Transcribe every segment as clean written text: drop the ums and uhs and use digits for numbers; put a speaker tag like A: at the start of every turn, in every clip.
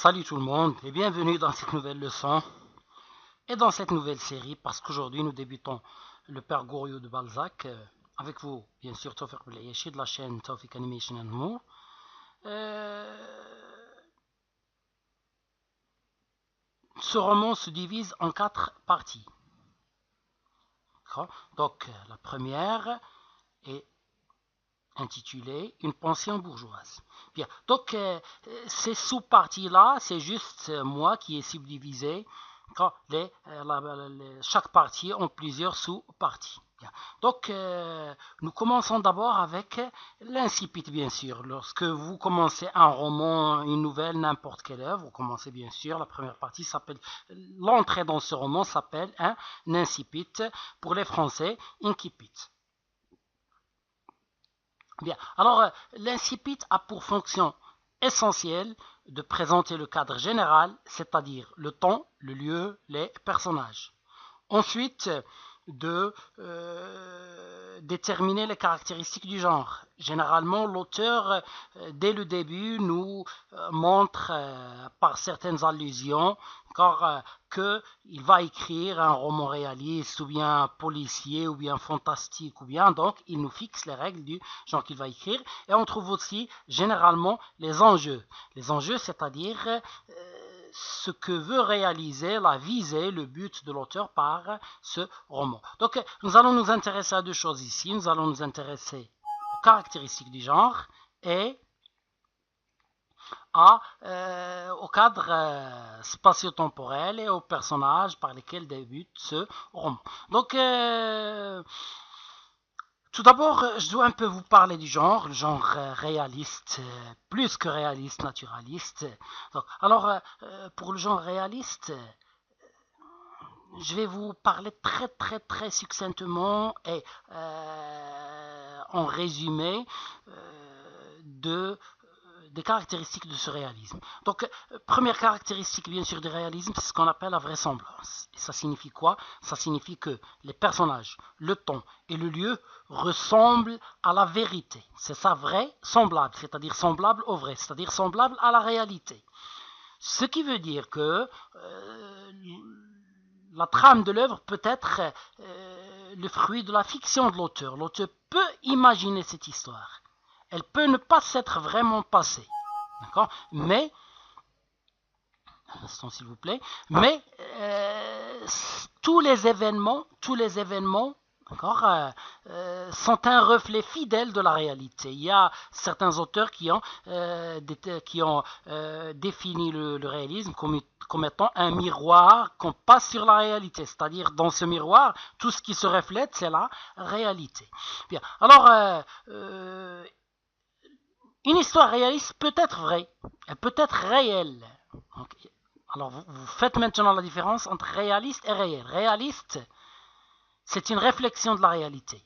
A: Salut tout le monde et bienvenue dans cette nouvelle leçon et dans cette nouvelle série parce qu'aujourd'hui nous débutons le Père Goriot de Balzac avec vous, bien sûr, Tawfiq Belayeshi de la chaîne Tawfiq Animation and More. Ce roman se divise en 4 parties. Donc la première est intitulée Une pension bourgeoise. Bien, donc ces sous-parties-là, c'est juste moi qui ai subdivisé chaque partie en plusieurs sous-parties. Donc, nous commençons d'abord avec l'incipit, bien sûr. Lorsque vous commencez un roman, une nouvelle, n'importe quelle œuvre, vous commencez bien sûr, la première partie s'appelle, l'entrée dans ce roman s'appelle un incipit, pour les Français, incipit. Bien, alors l'incipit a pour fonction essentielle de présenter le cadre général, c'est-à-dire le temps, le lieu, les personnages. Ensuite, de déterminer les caractéristiques du genre. Généralement, l'auteur, dès le début, nous montre par certaines allusions qu'il va écrire un roman réaliste, ou bien policier, ou bien fantastique, ou bien, donc, il nous fixe les règles du genre qu'il va écrire. Et on trouve aussi, généralement, les enjeux. Les enjeux, c'est-à-dire ce que veut réaliser, la visée, le but de l'auteur par ce roman. Donc, nous allons nous intéresser à deux choses ici. Nous allons nous intéresser aux caractéristiques du genre et au cadre spatio-temporel et aux personnages par lesquels débute ce roman. Donc, tout d'abord, je dois un peu vous parler du genre, le genre réaliste, plus que réaliste, naturaliste. Donc, alors, pour le genre réaliste, je vais vous parler très succinctement et en résumé des caractéristiques de ce réalisme. Donc, première caractéristique, bien sûr, du réalisme, c'est ce qu'on appelle la vraisemblance. Et ça signifie quoi? Ça signifie que les personnages, le temps et le lieu ressemblent à la vérité. C'est ça, vrai, semblable, c'est-à-dire semblable au vrai, c'est-à-dire semblable à la réalité. Ce qui veut dire que la trame de l'œuvre peut être le fruit de la fiction de l'auteur. L'auteur peut imaginer cette histoire. Elle peut ne pas s'être vraiment passée. D'accord? Mais, un instant s'il vous plaît, mais tous les événements sont un reflet fidèle de la réalité. Il y a certains auteurs qui ont défini le réalisme comme étant un miroir qu'on passe sur la réalité. C'est-à-dire, dans ce miroir, tout ce qui se reflète, c'est la réalité. Bien. Alors, une histoire réaliste peut être vraie, elle peut être réelle. Okay. Alors, vous faites maintenant la différence entre réaliste et réel. Réaliste, c'est une réflexion de la réalité.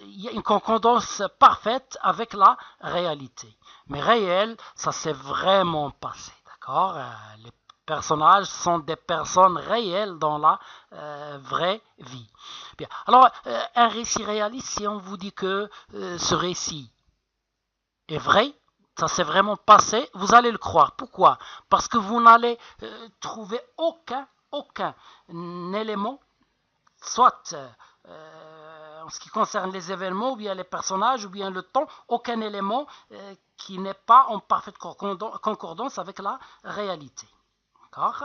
A: Il y a une concordance parfaite avec la réalité. Mais réel, ça s'est vraiment passé, d'accord? Les personnages sont des personnes réelles dans la vraie vie. Bien. Alors, un récit réaliste, si on vous dit que ce récit est vrai, ça s'est vraiment passé, vous allez le croire. Pourquoi? Parce que vous n'allez trouver aucun élément, soit en ce qui concerne les événements, ou bien les personnages, ou bien le temps, aucun élément qui n'est pas en parfaite concordance avec la réalité. D'accord?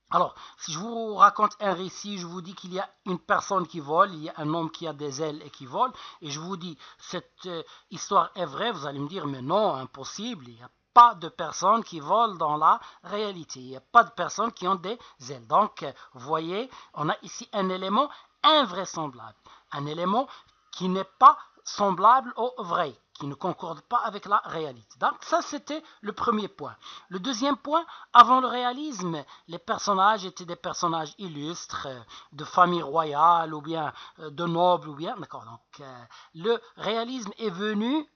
A: Alors, si je vous raconte un récit, je vous dis qu'il y a une personne qui vole, il y a un homme qui a des ailes et qui vole, et je vous dis cette histoire est vraie, vous allez me dire mais non, impossible, il n'y a pas de personnes qui volent dans la réalité, il n'y a pas de personnes qui ont des ailes. Donc, vous voyez, on a ici un élément invraisemblable, un élément qui n'est pas semblable au vrai, qui ne concorde pas avec la réalité. Donc ça, c'était le premier point. Le deuxième point, avant le réalisme, les personnages étaient des personnages illustres, de famille royale, ou bien de nobles, ou bien... D'accord, donc le réalisme est venu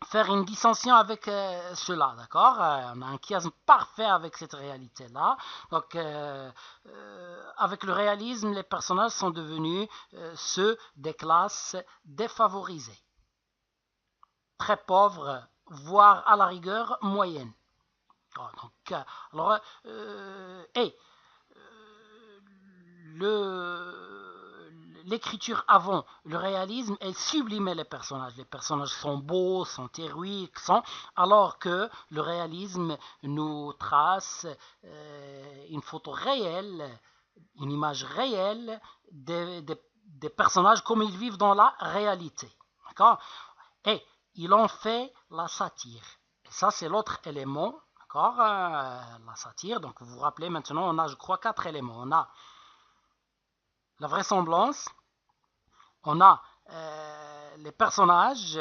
A: faire une dissension avec cela, d'accord? On a un chiasme parfait avec cette réalité-là. Donc, avec le réalisme, les personnages sont devenus ceux des classes défavorisées, très pauvres, voire à la rigueur moyenne. Donc, alors, et l'écriture avant le réalisme, elle sublimait les personnages. Les personnages sont beaux, sont héroïques, alors que le réalisme nous trace une photo réelle, une image réelle des personnages comme ils vivent dans la réalité. D'accord? Et il en fait la satire. Et ça, c'est l'autre élément. D'accord? La satire. Donc, vous vous rappelez maintenant, on a, je crois, 4 éléments. On a la vraisemblance, on a les personnages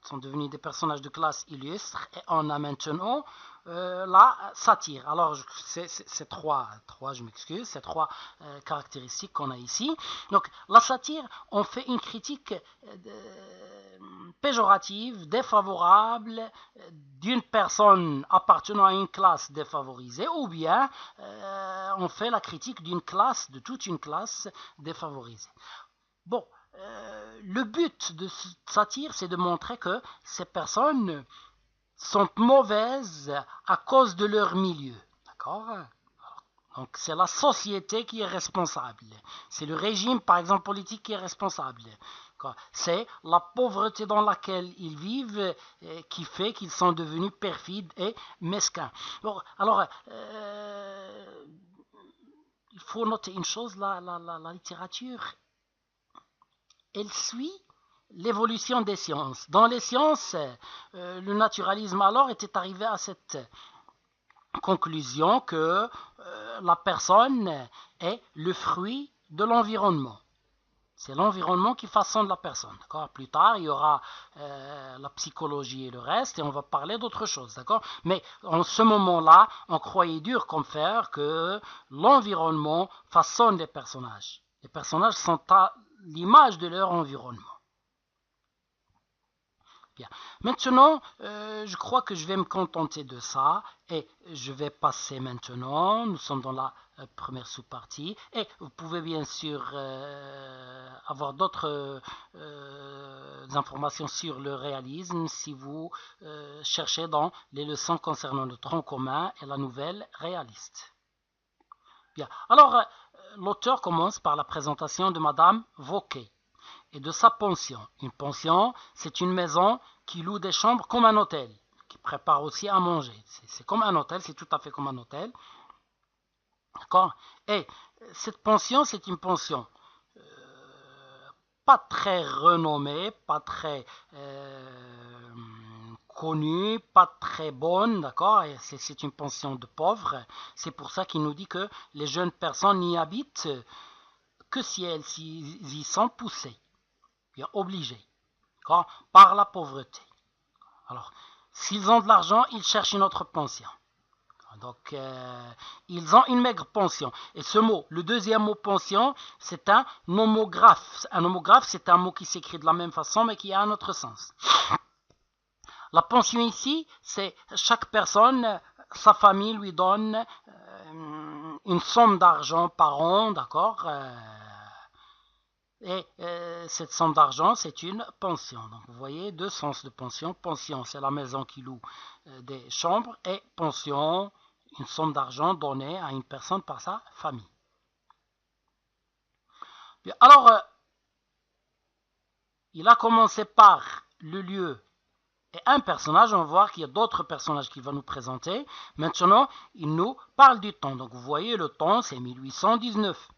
A: sont devenus des personnages de classe illustre, et on a maintenant la satire. Alors c'est trois, je m'excuse, c'est trois caractéristiques qu'on a ici. Donc la satire, on fait une critique péjorative, défavorable d'une personne appartenant à une classe défavorisée, ou bien on fait la critique d'une classe, de toute une classe défavorisée. Bon, le but de cette satire, c'est de montrer que ces personnes sont mauvaises à cause de leur milieu. D'accord? Donc c'est la société qui est responsable. C'est le régime, par exemple, politique qui est responsable. C'est la pauvreté dans laquelle ils vivent qui fait qu'ils sont devenus perfides et mesquins. Bon, alors, il faut noter une chose, la littérature, elle suit l'évolution des sciences. Dans les sciences, le naturalisme alors était arrivé à cette conclusion que la personne est le fruit de l'environnement. C'est l'environnement qui façonne la personne. D'accord? Plus tard, il y aura la psychologie et le reste, et on va parler d'autre chose. D'accord? Mais en ce moment-là, on croyait dur comme fer que l'environnement façonne les personnages. Les personnages sont à l'image de leur environnement. Bien. Maintenant, je crois que je vais me contenter de ça et je vais passer maintenant. Nous sommes dans la première sous-partie et vous pouvez bien sûr avoir d'autres informations sur le réalisme si vous cherchez dans les leçons concernant le tronc commun et la nouvelle réaliste. Bien. Alors, l'auteur commence par la présentation de Madame Vauquet et de sa pension. Une pension, c'est une maison qui loue des chambres comme un hôtel, qui prépare aussi à manger. C'est comme un hôtel, c'est tout à fait comme un hôtel. D'accord? Et cette pension, c'est une pension pas très renommée, pas très connue, pas très bonne, d'accord? Et c'est une pension de pauvres. C'est pour ça qu'il nous dit que les jeunes personnes n'y habitent que si elles y sont poussées, bien obligées, par la pauvreté. Alors, s'ils ont de l'argent, ils cherchent une autre pension. Donc, ils ont une maigre pension. Et ce mot, le deuxième mot pension, c'est un homographe. Un homographe, c'est un mot qui s'écrit de la même façon, mais qui a un autre sens. La pension ici, c'est chaque personne, sa famille lui donne une somme d'argent par an, d'accord? Et cette somme d'argent, c'est une pension. Donc vous voyez, deux sens de pension. Pension, c'est la maison qui loue des chambres, et pension, une somme d'argent donnée à une personne par sa famille. Bien, alors, il a commencé par le lieu et un personnage. On va voir qu'il y a d'autres personnages qu'il va nous présenter. Maintenant, il nous parle du temps. Donc vous voyez, le temps, c'est 1819.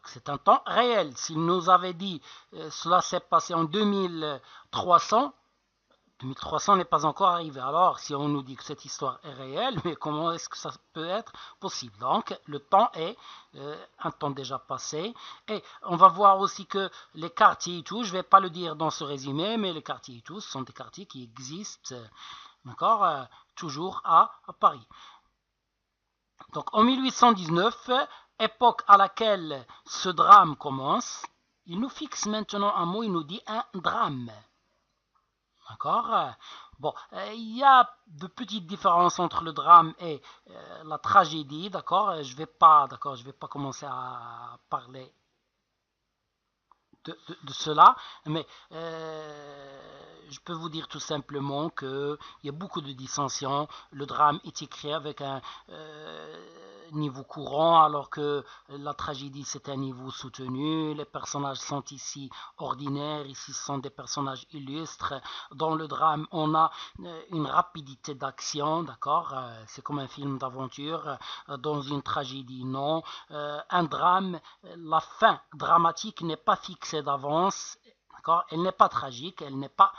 A: C'est un temps réel. S'il nous avait dit cela s'est passé en 2300, 2300 n'est pas encore arrivé. Alors, si on nous dit que cette histoire est réelle, mais comment est-ce que ça peut être possible? Donc, le temps est un temps déjà passé. Et on va voir aussi que les quartiers et tout, je ne vais pas le dire dans ce résumé, mais les quartiers et tout, ce sont des quartiers qui existent, d'accord, toujours à Paris. Donc, en 1819, époque à laquelle ce drame commence, il nous fixe maintenant un mot, il nous dit un drame. D'accord? Bon, il y a de petites différences entre le drame et la tragédie, d'accord? Je vais pas commencer à parler de cela, mais je peux vous dire tout simplement qu'il y a beaucoup de dissensions. Le drame est écrit avec un niveau courant, alors que la tragédie c'est un niveau soutenu. Les personnages sont ici ordinaires, ici ce sont des personnages illustres. Dans le drame, on a une rapidité d'action, d'accord, c'est comme un film d'aventure. Dans une tragédie, non. Un drame, la fin dramatique n'est pas fixée d'avance, d'accord, elle n'est pas tragique, elle n'est pas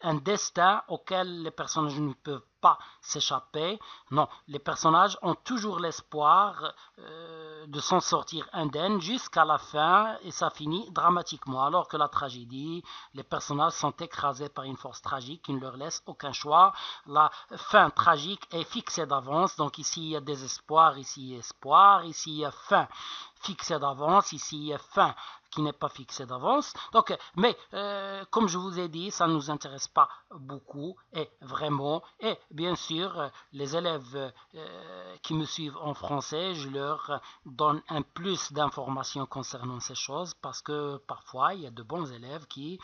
A: un destin auquel les personnages ne peuvent pas s'échapper. Non, les personnages ont toujours l'espoir de s'en sortir indemnes jusqu'à la fin et ça finit dramatiquement. Alors que la tragédie, les personnages sont écrasés par une force tragique qui ne leur laisse aucun choix. La fin tragique est fixée d'avance, donc ici il y a désespoir, ici il y a espoir, ici il y a fin fixée d'avance, ici il y a fin qui n'est pas fixé d'avance. Donc, mais comme je vous ai dit, ça ne nous intéresse pas beaucoup et vraiment. Et bien sûr, les élèves qui me suivent en français, je leur donne un plus d'informations concernant ces choses parce que parfois il y a de bons élèves qui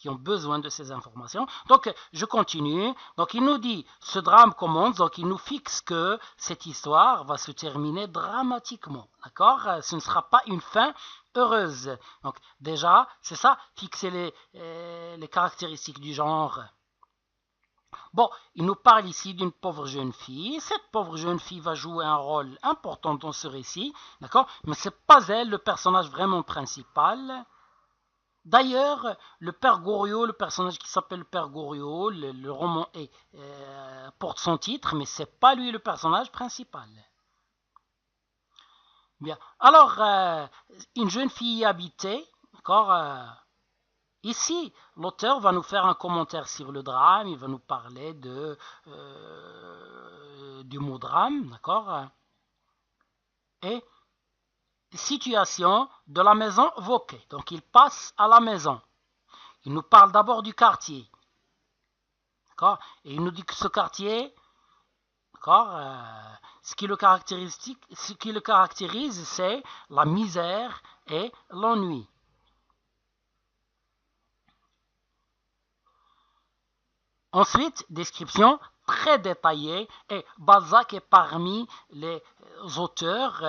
A: ont besoin de ces informations. Donc, je continue. Donc, il nous dit, ce drame commence, donc il nous fixe que cette histoire va se terminer dramatiquement. D'accord? Ce ne sera pas une fin heureuse. Donc déjà, c'est ça, fixer les caractéristiques du genre. Bon, il nous parle ici d'une pauvre jeune fille. Cette pauvre jeune fille va jouer un rôle important dans ce récit, d'accord? Mais c'est pas elle le personnage vraiment principal. D'ailleurs, le père Goriot, le personnage qui s'appelle le père Goriot, le roman porte son titre, mais c'est pas lui le personnage principal. Bien. Alors, une jeune fille habitée, d'accord, ici, l'auteur va nous faire un commentaire sur le drame, il va nous parler du mot drame, d'accord, et situation de la maison Vauquet. Donc, il passe à la maison. Il nous parle d'abord du quartier, d'accord, et il nous dit que ce quartier, d'accord, ce qui le caractérise, c'est la misère et l'ennui. Ensuite, description très détaillée, et Balzac est parmi les auteurs.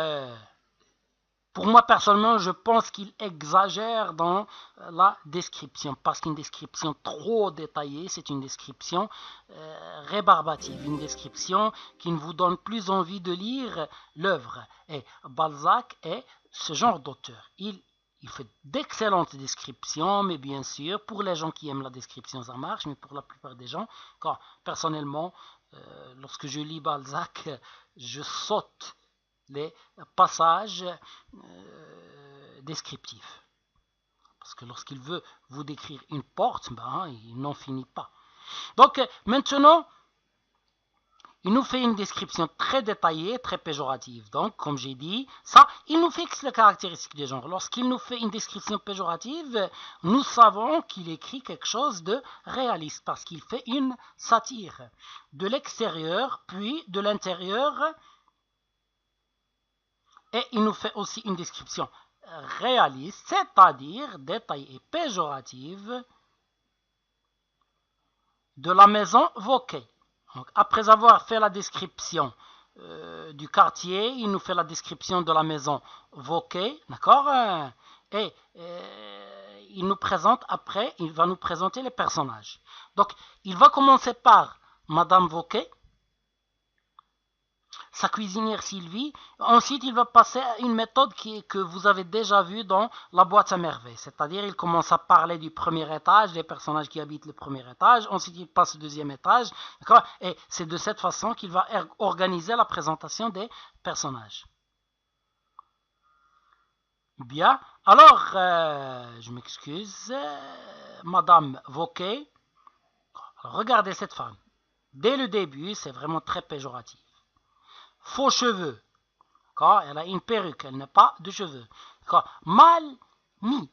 A: Pour moi, personnellement, je pense qu'il exagère dans la description, parce qu'une description trop détaillée, c'est une description rébarbative, une description qui ne vous donne plus envie de lire l'œuvre. Et Balzac est ce genre d'auteur. Il fait d'excellentes descriptions, mais bien sûr, pour les gens qui aiment la description, ça marche, mais pour la plupart des gens, personnellement, lorsque je lis Balzac, je saute les passages descriptifs. Parce que lorsqu'il veut vous décrire une porte, il n'en finit pas. Donc maintenant, il nous fait une description très détaillée, très péjorative. Donc, comme j'ai dit, ça, il nous fixe les caractéristiques du genre. Lorsqu'il nous fait une description péjorative, nous savons qu'il écrit quelque chose de réaliste, parce qu'il fait une satire de l'extérieur, puis de l'intérieur. Et il nous fait aussi une description réaliste, c'est-à-dire détaillée et péjorative de la maison Vauquet. Donc, après avoir fait la description du quartier, il nous fait la description de la maison Vauquet, d'accord? Et il nous présente après, il va nous présenter les personnages. Donc, il va commencer par Madame Vauquet, sa cuisinière Sylvie. Ensuite, il va passer à une méthode que vous avez déjà vue dans La boîte à merveilles. C'est-à-dire, il commence à parler du premier étage, des personnages qui habitent le premier étage. Ensuite, il passe au deuxième étage. D'accord? Et c'est de cette façon qu'il va organiser la présentation des personnages. Bien. Alors, je m'excuse. Madame Vauquet. Alors, regardez cette femme. Dès le début, c'est vraiment très péjoratif. Faux cheveux. Elle a une perruque, elle n'a pas de cheveux. Mal mis.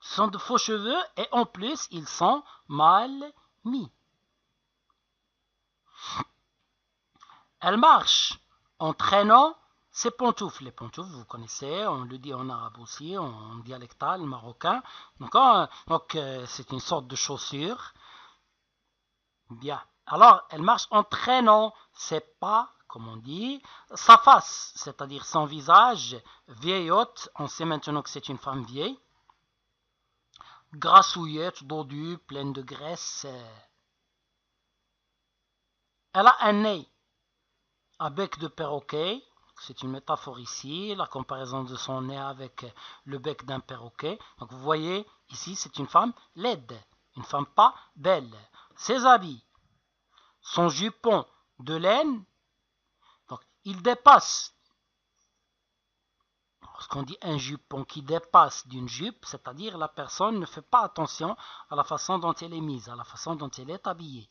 A: Ce sont de faux cheveux et en plus, ils sont mal mis. Elle marche en traînant Ces pantoufles, les pantoufles, vous connaissez, on le dit en arabe aussi, en dialectal marocain. Donc c'est une sorte de chaussure. Bien. Alors, elle marche en traînant ses pas, comme on dit, sa face, c'est-à-dire son visage, vieillotte. On sait maintenant que c'est une femme vieille. Grassouillette, dodue, pleine de graisse. Elle a un nez à bec de perroquet. C'est une métaphore ici, la comparaison de son nez avec le bec d'un perroquet. Donc vous voyez, ici, c'est une femme laide, une femme pas belle. Ses habits, son jupon de laine, donc il dépasse. Lorsqu'on dit un jupon qui dépasse d'une jupe, c'est-à-dire la personne ne fait pas attention à la façon dont elle est mise, à la façon dont elle est habillée.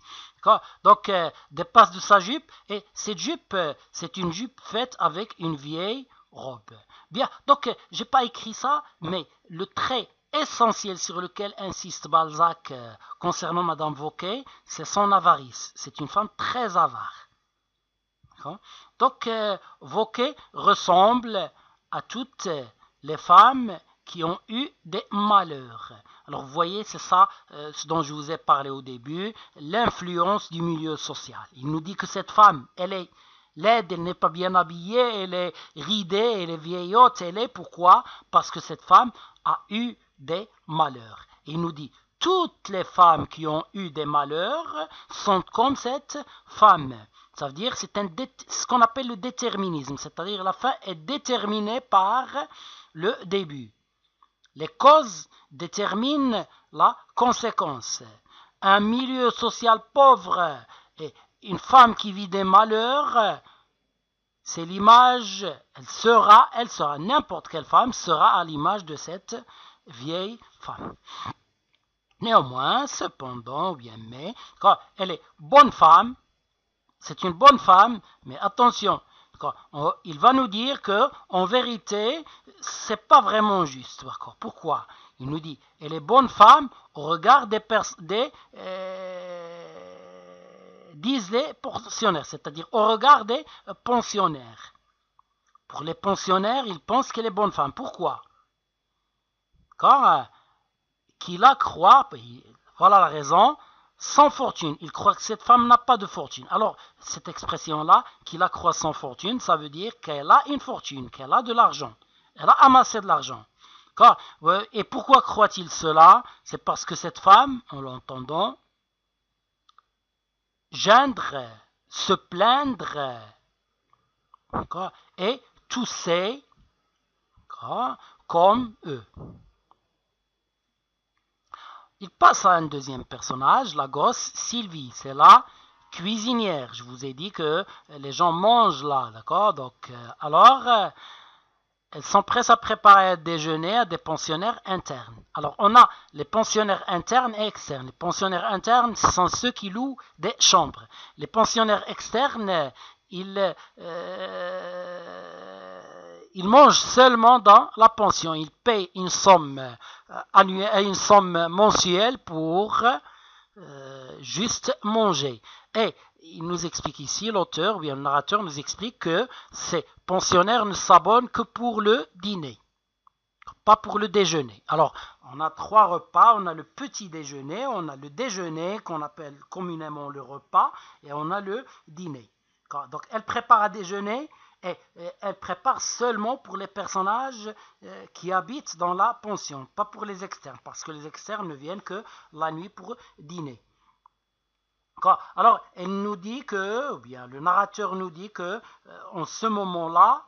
A: Donc, dépasse de sa jupe, et cette jupe, c'est une jupe faite avec une vieille robe. Bien, donc, j'ai pas écrit ça, mais le trait essentiel sur lequel insiste Balzac concernant Madame Vauquet, c'est son avarice. C'est une femme très avare. Donc, Vauquet ressemble à toutes les femmes qui ont eu des malheurs. Alors vous voyez, c'est ça ce dont je vous ai parlé au début, l'influence du milieu social. Il nous dit que cette femme, elle est laide, elle n'est pas bien habillée, elle est ridée, elle est vieillotte, elle est pourquoi? Parce que cette femme a eu des malheurs. Il nous dit, toutes les femmes qui ont eu des malheurs sont comme cette femme. Ça veut dire c'est ce qu'on appelle le déterminisme, c'est-à-dire la fin est déterminée par le début. Les causes déterminent la conséquence. Un milieu social pauvre et une femme qui vit des malheurs, c'est l'image, elle sera, n'importe quelle femme sera à l'image de cette vieille femme. Néanmoins, cependant, mais, quand elle est bonne femme, c'est une bonne femme, mais attention, il va nous dire que en vérité, c'est pas vraiment juste. Pourquoi? Il nous dit, elle est bonne femme au regard disent les pensionnaires, c'est-à-dire au regard des pensionnaires. Pour les pensionnaires, ils pensent qu'elle est bonne femme. Pourquoi? Car qui la croit, voilà la raison, sans fortune. Il croit que cette femme n'a pas de fortune. Alors, cette expression-là, qui la croit sans fortune, ça veut dire qu'elle a une fortune, qu'elle a de l'argent. Elle a amassé de l'argent. Et pourquoi croit-il cela? C'est parce que cette femme, en l'entendant, geindre, se plaindre, et tousser comme eux. Il passe à un deuxième personnage, la gosse Sylvie, c'est la cuisinière. Je vous ai dit que les gens mangent là, d'accord? Donc, elles sont prêtes à préparer un déjeuner à des pensionnaires internes. Alors, on a les pensionnaires internes et externes. Les pensionnaires internes, ce sont ceux qui louent des chambres. Les pensionnaires externes, ils mangent seulement dans la pension. Ils payent une somme annuelle, une somme mensuelle pour juste manger. Et il nous explique ici, l'auteur ou bien le narrateur nous explique que ces pensionnaires ne s'abonnent que pour le dîner, pas pour le déjeuner. Alors, on a 3 repas, on a le petit déjeuner, on a le déjeuner qu'on appelle communément le repas, et on a le dîner. Donc, elle prépare à déjeuner, et elle prépare seulement pour les personnages qui habitent dans la pension, pas pour les externes, parce que les externes ne viennent que la nuit pour dîner. Alors, elle nous dit que, ou bien le narrateur nous dit que, en ce moment-là,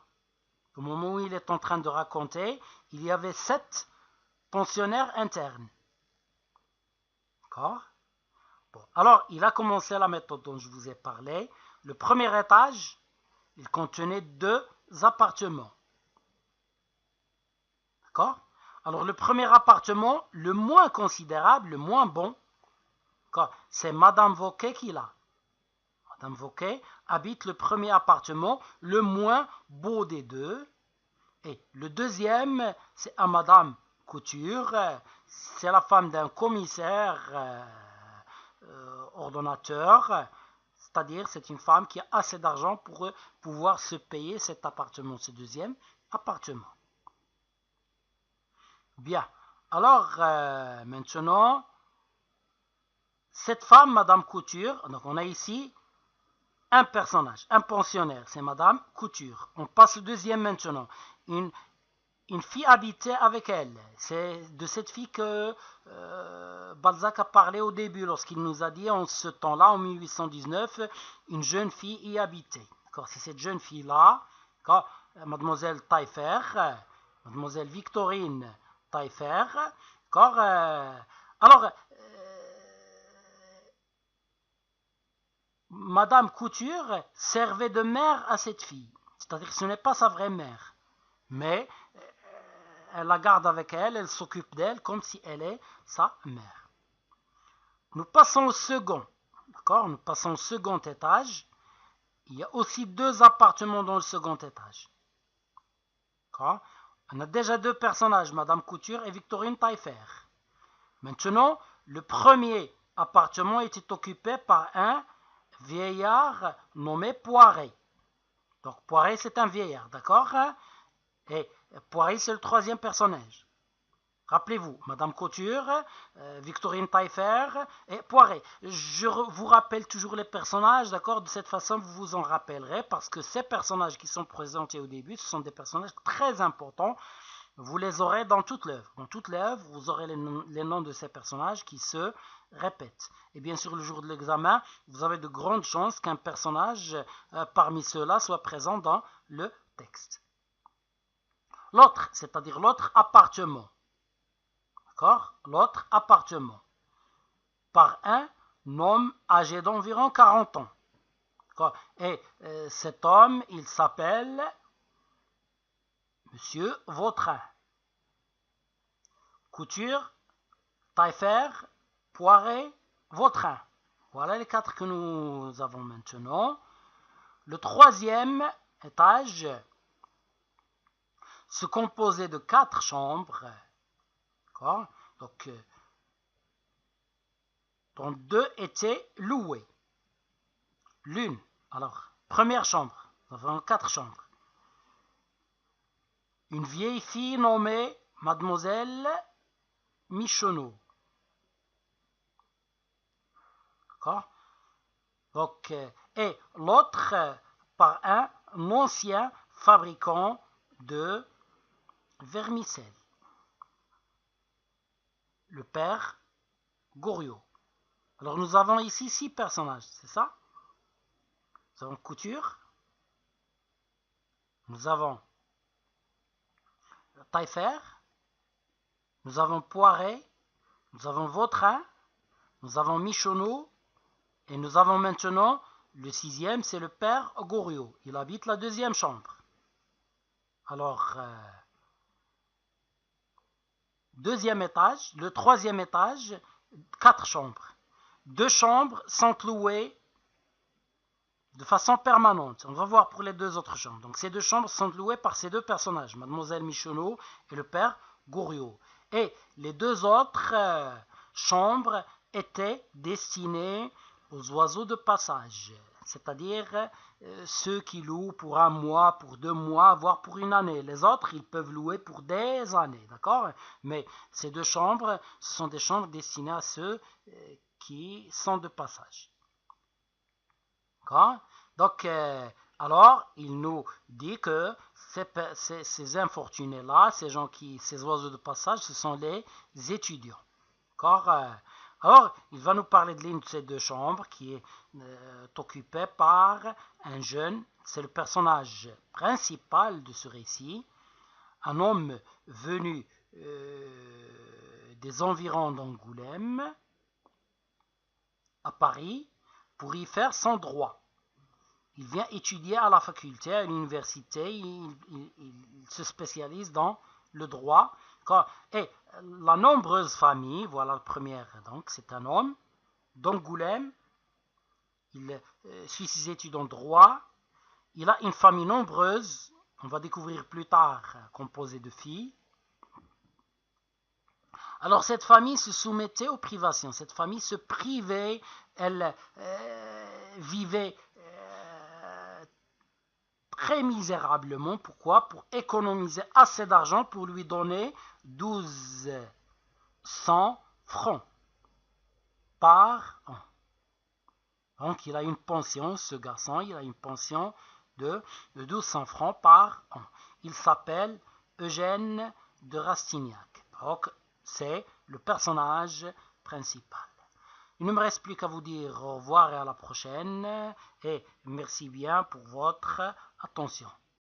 A: au moment où il est en train de raconter, il y avait 7 pensionnaires internes. D'accord? Bon. Alors, il a commencé la méthode dont je vous ai parlé. Le premier étage, il contenait 2 appartements. D'accord? Alors, le premier appartement, le moins considérable, le moins bon, c'est Madame Vauquet qui l'a. Madame Vauquet habite le premier appartement, le moins beau des 2. Et le deuxième, c'est à Madame Couture. C'est la femme d'un commissaire ordonnateur. C'est-à-dire, c'est une femme qui a assez d'argent pour pouvoir se payer cet appartement, ce deuxième appartement. Bien. Alors, maintenant, cette femme, Madame Couture, donc on a ici un personnage, un pensionnaire, c'est Madame Couture. On passe au deuxième maintenant. Une fille habitait avec elle. C'est de cette fille que Balzac a parlé au début, lorsqu'il nous a dit en ce temps-là, en 1819, une jeune fille y habitait. C'est cette jeune fille-là, Mademoiselle Taillefer, Mademoiselle Victorine Taillefer. Alors, Madame Couture servait de mère à cette fille. C'est-à-dire que ce n'est pas sa vraie mère. Mais elle la garde avec elle, elle s'occupe d'elle comme si elle est sa mère. Nous passons au second. D'accord? Nous passons au second étage. Il y a aussi 2 appartements dans le second étage. D'accord? On a déjà 2 personnages, Madame Couture et Victorine Taillefer. Maintenant, le premier appartement était occupé par un vieillard nommé Poiret. Donc Poiret, c'est un vieillard, d'accord? Et Poiret, c'est le troisième personnage. Rappelez-vous, Madame Couture, Victorine Taillefer et Poiret. Je vous rappelle toujours les personnages, d'accord? De cette façon, vous vous en rappellerez, parce que ces personnages qui sont présentés au début, ce sont des personnages très importants. Vous les aurez dans toute l'œuvre. Dans toute l'œuvre, vous aurez les noms de ces personnages qui se répètent. Et bien sûr, le jour de l'examen, vous avez de grandes chances qu'un personnage parmi ceux-là soit présent dans le texte. L'autre, c'est-à-dire l'autre appartement. D'accord? L'autre appartement. Par un homme âgé d'environ 40 ans. D'accord? Et cet homme, il s'appelle Monsieur Vautrin. Couture, Taillefer, Poiret, Vautrin. Voilà les 4 que nous avons maintenant. Le troisième étage se composait de 4 chambres, donc, dont 2 étaient louées. L'une, alors, première chambre, nous avons 4 chambres. Une vieille fille nommée Mademoiselle Michonneau. D'accord? Donc, et l'autre par un ancien fabricant de vermicelle, le père Goriot. Alors nous avons ici 6 personnages, c'est ça? Nous avons Couture, nous avons Taillefer, nous avons Poiret, nous avons Vautrin, nous avons Michonneau, et nous avons maintenant le 6e, c'est le père Goriot. Il habite la 2e chambre. Alors, 2e étage, le 3e étage, 4 chambres. 2 chambres sont louées de façon permanente. On va voir pour les 2 autres chambres. Donc ces 2 chambres sont louées par ces 2 personnages, Mademoiselle Michonneau et le père Goriot. Et les 2 autres chambres étaient destinées aux oiseaux de passage, c'est-à-dire ceux qui louent pour 1 mois, pour 2 mois, voire pour 1 année. Les autres, ils peuvent louer pour des années, d'accord? Mais ces 2 chambres, ce sont des chambres destinées à ceux qui sont de passage. D'accord? Donc, alors, il nous dit que ces infortunés-là, ces oiseaux de passage, ce sont les étudiants. D'accord? Alors, il va nous parler de l'une de ces 2 chambres qui est occupée par un jeune, c'est le personnage principal de ce récit, un homme venu des environs d'Angoulême, à Paris, pour y faire son droit. Il vient étudier à la faculté, à l'université, il se spécialise dans le droit. Et la nombreuse famille, voilà la première, donc c'est un homme d'Angoulême, il suit ses études en droit, il a une famille nombreuse, on va découvrir plus tard, composée de filles. Alors cette famille se soumettait aux privations, cette famille se privait, elle vivait très misérablement. Pourquoi? Pour économiser assez d'argent pour lui donner 1200 francs par an. Donc il a une pension, ce garçon, il a une pension de 1200 francs par an. Il s'appelle Eugène de Rastignac. Donc c'est le personnage principal. Il ne me reste plus qu'à vous dire au revoir et à la prochaine. Et merci bien pour votre attention.